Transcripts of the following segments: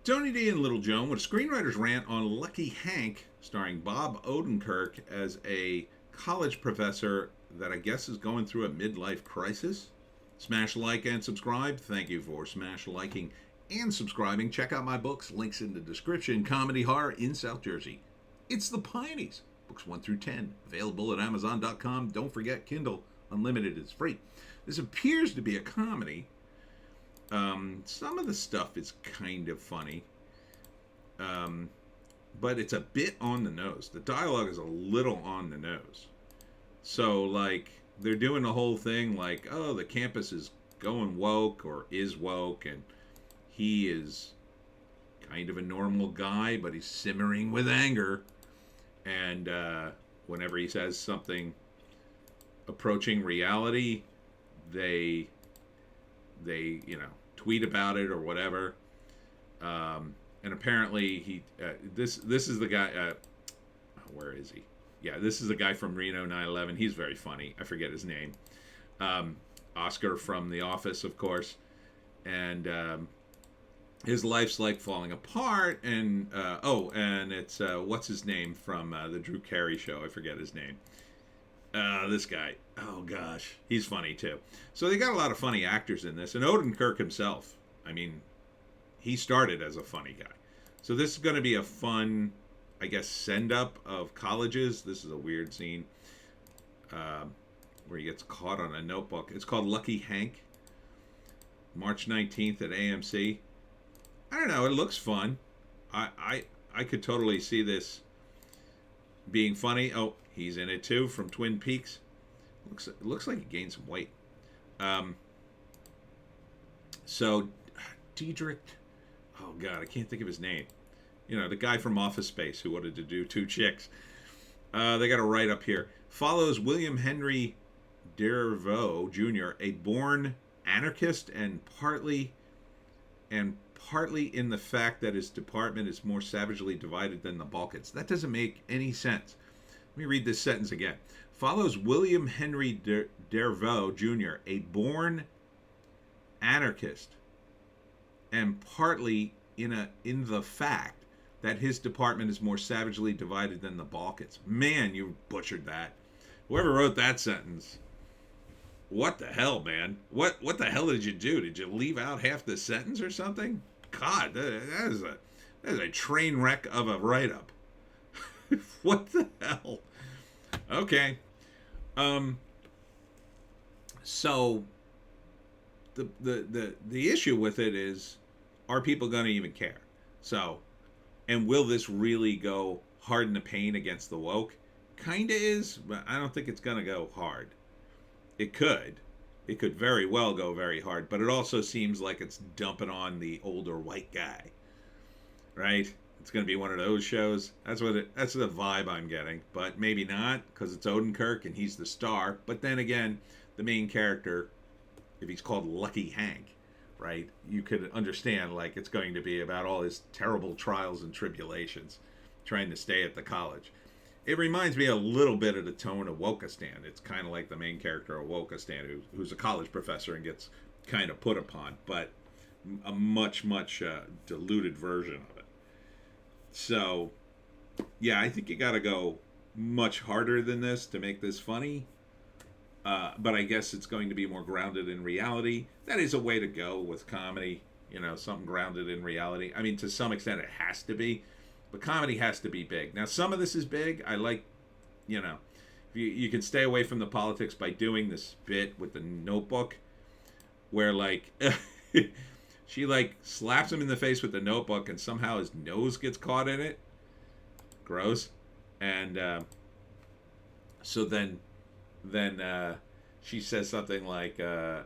Tony D and Little Joan with a screenwriter's rant on Lucky Hank, starring Bob Odenkirk as a college professor that I guess is going through a midlife crisis. Smash like and subscribe. Thank you for smash liking and subscribing. Check out my books, links in the description. Comedy horror in South Jersey. It's the Pineys. Books 1 through 10. Available at Amazon.com. Don't forget, Kindle Unlimited is free. This appears to be a comedy. Some of the stuff is kind of funny, but it's a bit on the nose. The dialogue is a little on the nose. So, like, they're doing the whole thing like, oh, the campus is going woke or is woke, and he is kind of a normal guy, but he's simmering with anger. And whenever he says something approaching reality, they tweet about it or whatever. And apparently he this is the guy. Where is he? Yeah, this is the guy from Reno 9/11. He's very funny. I forget his name. Oscar from The Office, of course, and his life's like falling apart. And and it's what's his name from the Drew Carey show? I forget his name. This guy. Oh gosh, he's funny too. So they got a lot of funny actors in this, and Odenkirk himself. I mean, he started as a funny guy. So this is going to be a fun, I guess, send up of colleges. This is a weird scene where he gets caught on a notebook. It's called Lucky Hank. March 19th at AMC. I don't know. It looks fun. I could totally see this being funny. Oh, he's in it too from Twin Peaks. Looks like he gained some weight. So, Diedrich, oh God, I can't think of his name. You know, the guy from Office Space who wanted to do two chicks. They got a write up here. Follows William Henry Devereux Jr., a born anarchist and partly in the fact that his department is more savagely divided than the Balkans. That doesn't make any sense. Let me read this sentence again. Follows William Henry Devereux Jr., a born anarchist, and partly in the fact that his department is more savagely divided than the Balkans. Man, you butchered that. Whoever wrote that sentence, what the hell, man? What the hell did you do? Did you leave out half the sentence or something? God, that is a train wreck of a write-up. What the hell? Okay. So the issue with it is, are people going to even care? So, and will this really go hard in the paint against the woke? Kinda is, but I don't think it's going to go hard. It could very well go very hard, but it also seems like it's dumping on the older white guy, right? It's going to be one of those shows. That's the vibe I'm getting, but maybe not, because it's Odenkirk and he's the star. But then again, the main character, if he's called Lucky Hank, right, you could understand like it's going to be about all his terrible trials and tribulations trying to stay at the college. It reminds me a little bit of the tone of Wokistan. It's kind of like the main character of Wokistan, who's a college professor and gets kind of put upon, but a much diluted version of it. So, yeah, I think you got to go much harder than this to make this funny. But I guess it's going to be more grounded in reality. That is a way to go with comedy, something grounded in reality. I mean, to some extent it has to be, but comedy has to be big. Now, some of this is big. I like, you can stay away from the politics by doing this bit with the notebook where, like, she, like, slaps him in the face with the notebook and somehow his nose gets caught in it. Gross. And so then she says something like, I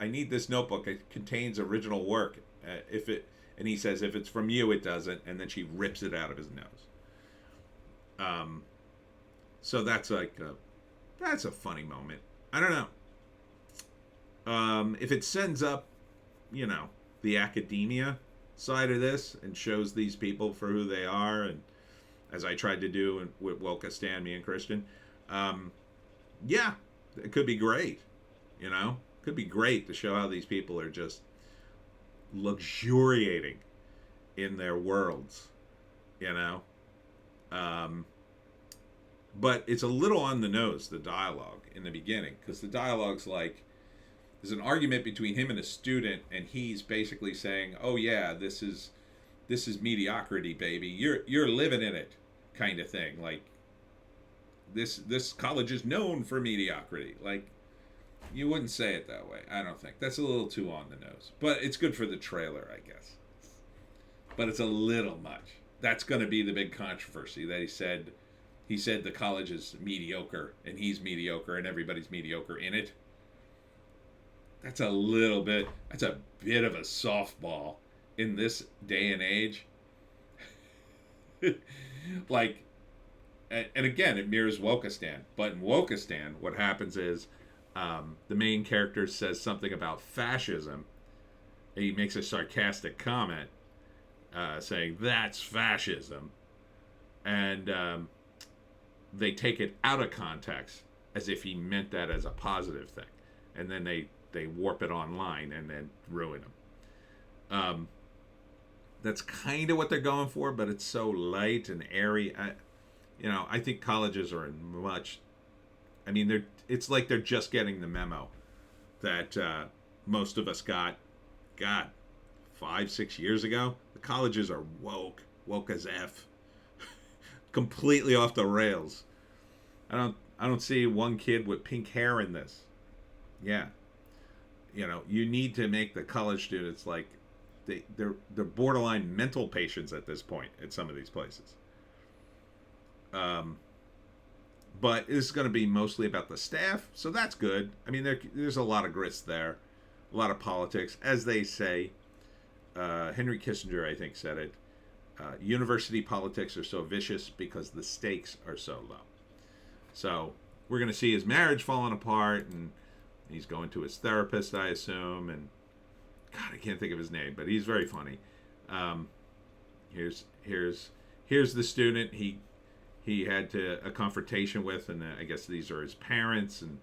need this notebook. It contains original work. And he says, if it's from you, it doesn't. And then she rips it out of his nose. So that's like, that's a funny moment. I don't know. If it sends up, the academia side of this and shows these people for who they are, and as I tried to do with Wokistan, me and Christian, yeah, it could be great. Could be great to show how these people are just luxuriating in their worlds, you know. Um, but it's a little on the nose, the dialogue in the beginning, because the dialogue's like there's an argument between him and a student, and he's basically saying, "Oh yeah, this is mediocrity, baby. You're living in it," kind of thing. Like this college is known for mediocrity. Like you wouldn't say it that way. I don't think that's a little too on the nose, but it's good for the trailer, I guess. But it's a little much. That's going to be the big controversy that he said the college is mediocre and he's mediocre and everybody's mediocre in it. That's a bit of a softball in this day and age. Like, and again, it mirrors Wokistan. But in Wokistan, what happens is the main character says something about fascism. He makes a sarcastic comment saying, "That's fascism." And they take it out of context as if he meant that as a positive thing. And then they warp it online and then ruin him. That's kind of what they're going for, but it's so light and airy. I think colleges are in much. I mean, it's like they're just getting the memo that most of us got, God, 5-6 years ago. The colleges are woke as F, completely off the rails. I don't see one kid with pink hair in this. Yeah, you need to make the college students like they're borderline mental patients at this point at some of these places. But it's going to be mostly about the staff, so that's good. I mean, there's a lot of grist there, a lot of politics, as they say. Henry Kissinger, I think, said it. University politics are so vicious because the stakes are so low. So we're going to see his marriage falling apart, and he's going to his therapist, I assume, and God, I can't think of his name, but he's very funny. Here's the student he had a confrontation with, and I guess these are his parents, and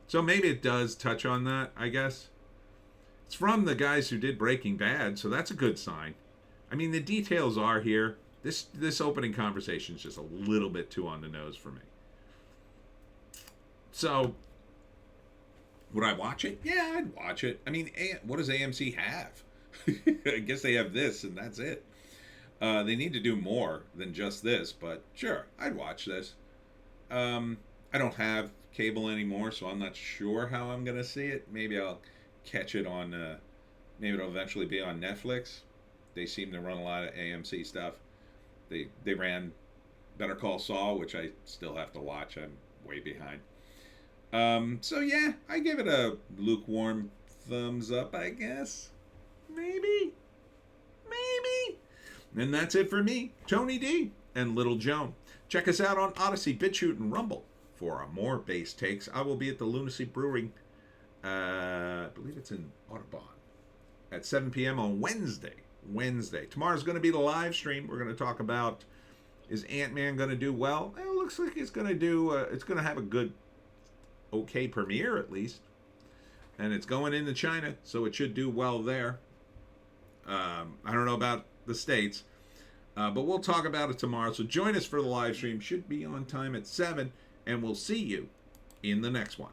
so maybe it does touch on that. I guess it's from the guys who did Breaking Bad, so that's a good sign. I mean, the details are here. This opening conversation is just a little bit too on the nose for me. So, would I watch it? Yeah, I'd watch it. I mean, what does AMC have? I guess they have this, and that's it. They need to do more than just this, but sure, I'd watch this. I don't have cable anymore, so I'm not sure how I'm going to see it. Maybe I'll catch it on, maybe it'll eventually be on Netflix. They seem to run a lot of AMC stuff. They ran Better Call Saul, which I still have to watch. I'm way behind. So yeah, I give it a lukewarm thumbs up, I guess. Maybe. And that's it for me, Tony D, and Little Joan. Check us out on Odysee, Bitchute, and Rumble for more bass takes. I will be at the Lunacy Brewing, I believe it's in Audubon, at 7 p.m. on Wednesday. Tomorrow's going to be the live stream. We're going to talk about, is Ant-Man going to do well? It looks like it's going to do, it's going to have a good, okay premiere at least. And it's going into China, so it should do well there. I don't know about the States, but we'll talk about it tomorrow. So join us for the live stream. Should be on time at 7, and we'll see you in the next one.